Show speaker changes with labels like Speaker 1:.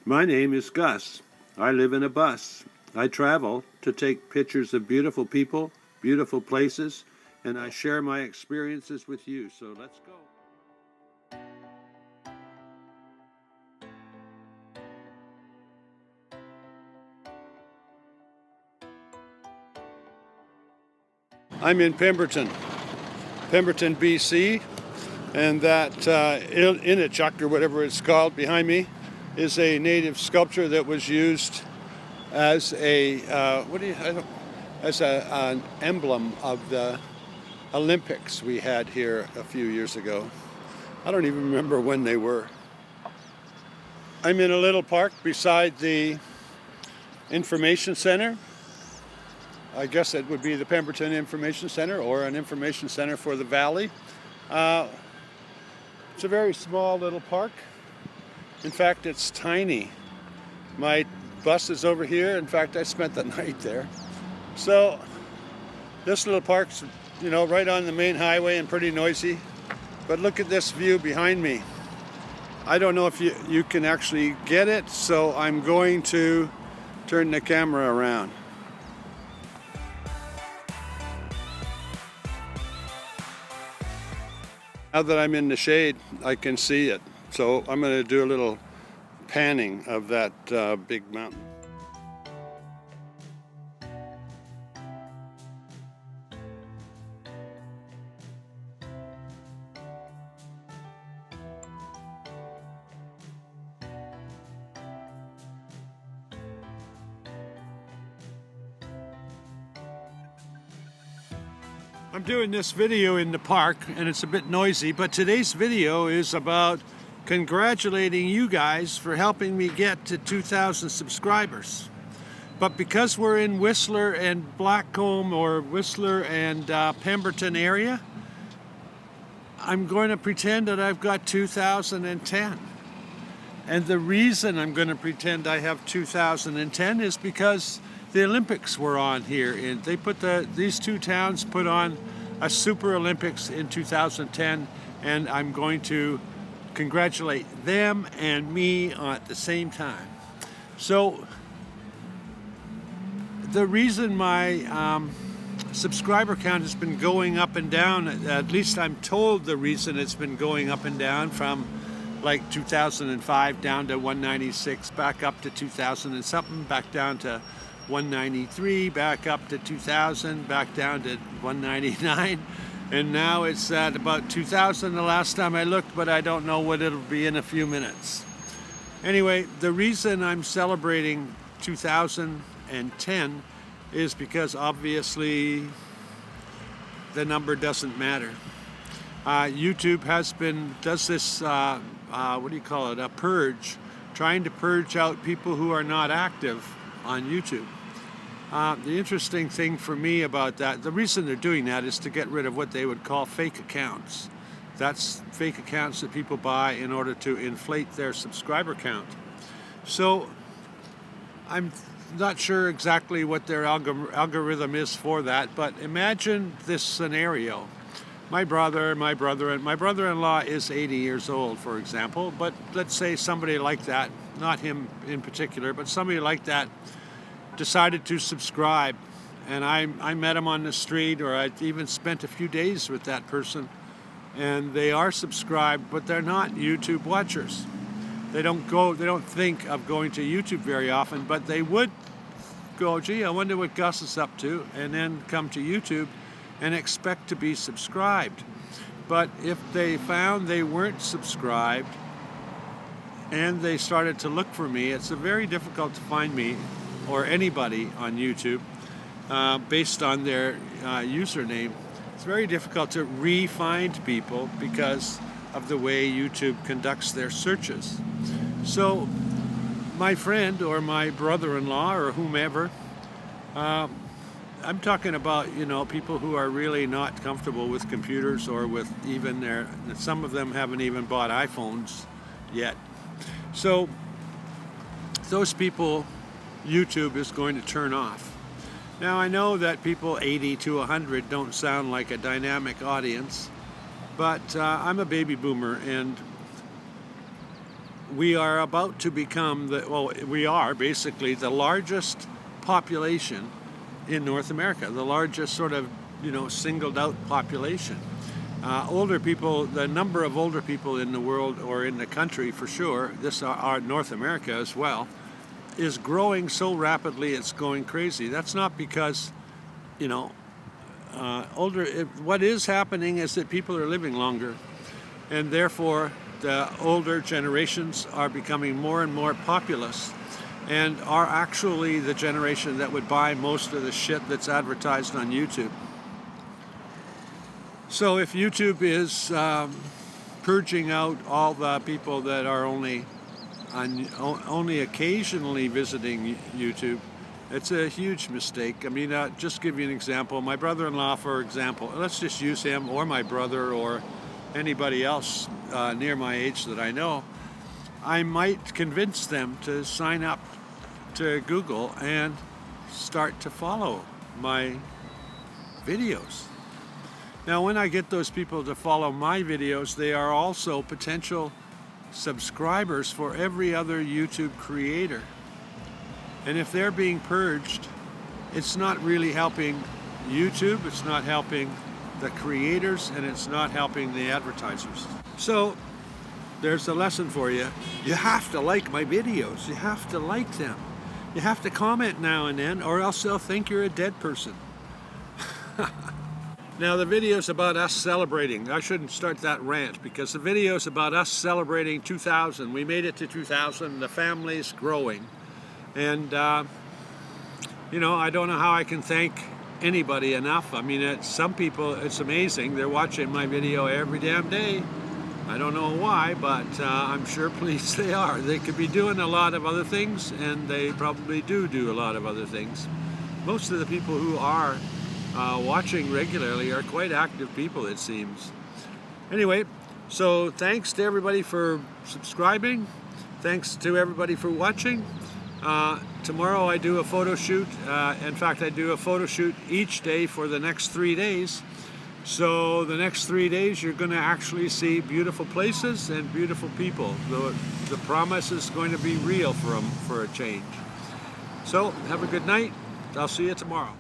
Speaker 1: My name is Gus. I live in a bus. I travel to take pictures of beautiful people, beautiful places, and I share my experiences with you. So let's go. I'm in Pemberton, BC, and that Inachuk, or whatever it's called, behind me is a native sculpture that was used as an emblem of the Olympics we had here a few years ago. I don't even remember when they were. I'm in a little park beside the information center. I guess it would be the Pemberton Information Center or an information center for the valley. It's a very small little park. In fact, it's tiny. My bus is over here. In fact, I spent the night there. So this little park's, right on the main highway and pretty noisy. But look at this view behind me. I don't know if you can actually get it, so I'm going to turn the camera around. Now that I'm in the shade, I can see it. So I'm going to do a little panning of that big mountain. I'm doing this video in the park and it's a bit noisy, but today's video is about congratulating you guys for helping me get to 2,000 subscribers. But because we're in Whistler and Blackcomb, or Whistler and Pemberton area, I'm going to pretend that I've got 2010. And the reason I'm going to pretend I have 2010 is because the Olympics were on here, and they these two towns put on a Super Olympics in 2010, and I'm going to congratulate them and me at the same time. So the reason my subscriber count has been going up and down, at least I'm told the reason it's been going up and down from like 2005 down to 196, back up to 2000 and something, back down to 193, back up to 2000, back down to 199, and now it's at about 2000 the last time I looked, but I don't know what it'll be in a few minutes. Anyway, the reason I'm celebrating 2010 is because obviously the number doesn't matter. YouTube does this a purge, trying to purge out people who are not active on YouTube. The interesting thing for me about that, the reason they're doing that is to get rid of what they would call fake accounts. That's fake accounts that people buy in order to inflate their subscriber count. So I'm not sure exactly what their algorithm is for that, but imagine this scenario. My brother-in-law is 80 years old, for example, but let's say somebody like that, not him in particular, but somebody like that decided to subscribe, and I met him on the street, or I even spent a few days with that person, and they are subscribed, but they're not YouTube watchers. They don't think of going to YouTube very often, but they would go, gee, I wonder what Gus is up to, and then come to YouTube and expect to be subscribed. But if they found they weren't subscribed and they started to look for me, it's very difficult to find me or anybody on YouTube based on their username. It's very difficult to re-find people because of the way YouTube conducts their searches. So my friend or my brother-in-law or whomever, I'm talking about, people who are really not comfortable with computers or with even some of them haven't even bought iPhones yet. So those people, YouTube is going to turn off. Now I know that people 80 to 100 don't sound like a dynamic audience, but I'm a baby boomer, and we are about to become we are basically the largest population in North America, the largest sort of, singled out population. Older people, the number of older people in the world or in the country for sure, this are North America as well, is growing so rapidly it's going crazy. That's not because, what is happening is that people are living longer, and therefore the older generations are becoming more and more populous and are actually the generation that would buy most of the shit that's advertised on YouTube. So if YouTube is purging out all the people that are only occasionally visiting YouTube, it's a huge mistake. I mean, just give you an example. My brother-in-law, for example, let's just use him, or my brother, or anybody else near my age that I know. I might convince them to sign up to Google and start to follow my videos. Now, when I get those people to follow my videos, they are also potential subscribers for every other YouTube creator. And if they're being purged, it's not really helping YouTube, it's not helping the creators, and it's not helping the advertisers. So there's a lesson for you. You have to like my videos. You have to like them. You have to comment now and then, or else they'll think you're a dead person. Now, the video's about us celebrating. I shouldn't start that rant, because the video's about us celebrating 2000. We made it to 2000. The family's growing. And, I don't know how I can thank anybody enough. I mean, some people, it's amazing. They're watching my video every damn day. I don't know why, but I'm sure pleased they are. They could be doing a lot of other things, and they probably do a lot of other things. Most of the people who are watching regularly are quite active people, it seems. Anyway, so thanks to everybody for subscribing. Thanks to everybody for watching. Tomorrow I do a photo shoot. In fact, I do a photo shoot each day for the next 3 days. So the next 3 days you're going to actually see beautiful places and beautiful people. The promise is going to be real for a change. So have a good night. I'll see you tomorrow.